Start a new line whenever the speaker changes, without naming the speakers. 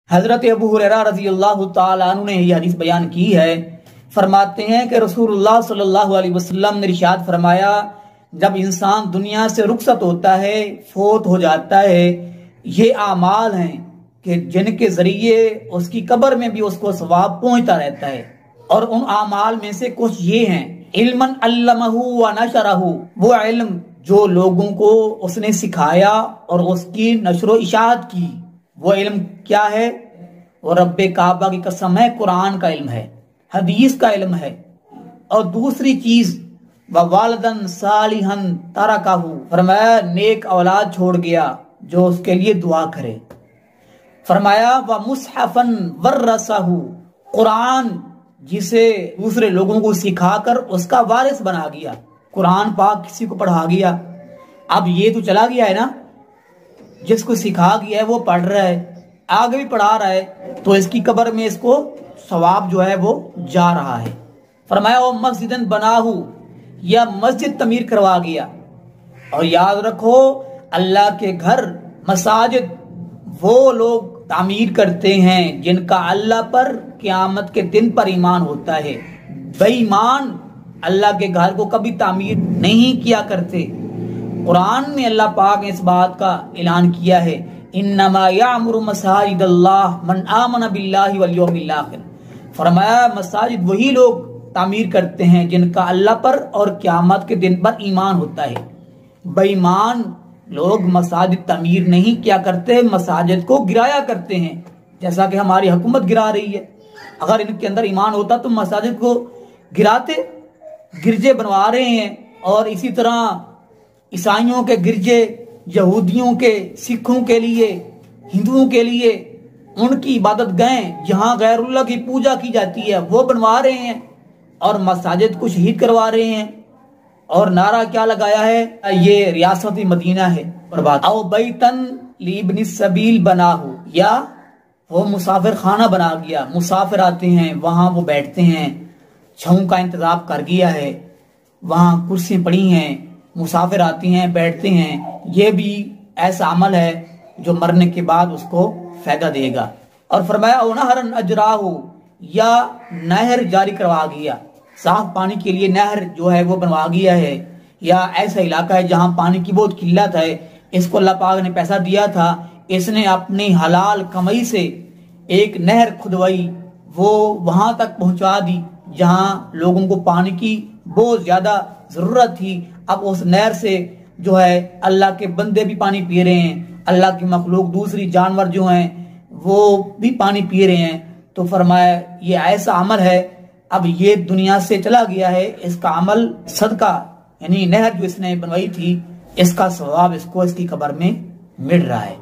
हजरत अबू हुरैरा रज़ियल्लाहु ताला अन्हु ने यह हदीस बयान की है। फरमाते हैं कि रसूलुल्लाह सल्लल्लाहु अलैहि वसल्लम ने इरशाद फरमाया, जब इंसान दुनिया से रुखसत होता है, फोत हो जाता है, ये आमाल हैं कि जिनके जरिए उसकी कब्र में भी उसको सवाब पहुंचता रहता है। और उन आमाल में से कुछ ये हैं, इल्मन अल्लमहु व नशरहु, वो इल्म जो लोगों को उसने सिखाया और उसकी नशर व इशाअत की। वो इल्म क्या है? वो रब्बे काबा की कसम है, कुरान का इल्म है, हदीस का इल्म है। और दूसरी चीज व वालदन सालिहन तरकाहु, फरमाया नेक औलाद छोड़ गया जो उसके लिए दुआ करे। फरमाया व मुसहफन वर्रसहु, कुरान जिसे दूसरे लोगों को सिखाकर उसका वारिस बना गया, कुरान पाक किसी को पढ़ा गया। अब ये तो चला गया है ना, जिसको सिखा गया है वो पढ़ रहा है, आगे भी पढ़ा रहा है, तो इसकी कब्र में इसको सवाब जो है वो जा रहा है। फरमाया वो मस्जिदन बनाहू, या मस्जिद तमीर करवा गया। और याद रखो, अल्लाह के घर मसाजिद वो लोग तामीर करते हैं जिनका अल्लाह पर क़यामत के दिन पर ईमान होता है। बेईमान अल्लाह के घर को कभी तामीर नहीं किया करते। कुरान में अल्लाह पाक ने इस बात का ऐलान किया है, इन्नमा यामुरु मसाजिदल्लाह मन आमन बिल्लाहि वल यौमिल आखिर। फरमाया मसाजिद वही लोग तामीर करते हैं जिनका अल्लाह पर और क़यामत के दिन पर ईमान होता है। बेईमान लोग मसाजिद तामीर नहीं किया करते, मसाजिद को गिराया करते हैं, जैसा कि हमारी हुकूमत गिरा रही है। अगर इनके अंदर ईमान होता तो मसाजिद को गिराते, गिरजे बनवा रहे हैं। और इसी तरह ईसाइयों के गिरजे, यहूदियों के, सिखों के लिए, हिंदुओं के लिए उनकी इबादत गाहें जहां गैरुल्लाह की पूजा की जाती है वो बनवा रहे हैं और मसाजिद को शहीद करवा रहे हैं। और नारा क्या लगाया है? ये रियासत मदीना है बर्बाद। आओ बैतन लीबन सबील बनाहु, या वो मुसाफिर खाना बना गया, मुसाफिर आते हैं वहां वो बैठते हैं, छांव का इंतजाम कर गया है, वहां कुर्सी पड़ी हैं, मुसाफिर आती हैं बैठते हैं। ये भी ऐसा अमल है जो मरने के बाद उसको फायदा देगा। और फरमाया नहरन अजराहु, या नहर जारी करवा गया, साफ पानी के लिए नहर जो है वो बनवा गया है। या ऐसा इलाका है जहां पानी की बहुत किल्लत है, इसको अल्लाह पाक ने पैसा दिया था, इसने अपनी हलाल कमाई से एक नहर खुदवाई, वो वहां तक पहुंचा दी जहां लोगों को पानी की बहुत ज्यादा जरूरत थी। अब उस नहर से जो है अल्लाह के बंदे भी पानी पी रहे हैं, अल्लाह की मखलूक दूसरी जानवर जो हैं वो भी पानी पी रहे हैं। तो फरमाया ये ऐसा अमल है, अब ये दुनिया से चला गया है, इसका अमल सदका यानी नहर जो इसने बनवाई थी, इसका सवाब इसको इसकी कब्र में मिल रहा है।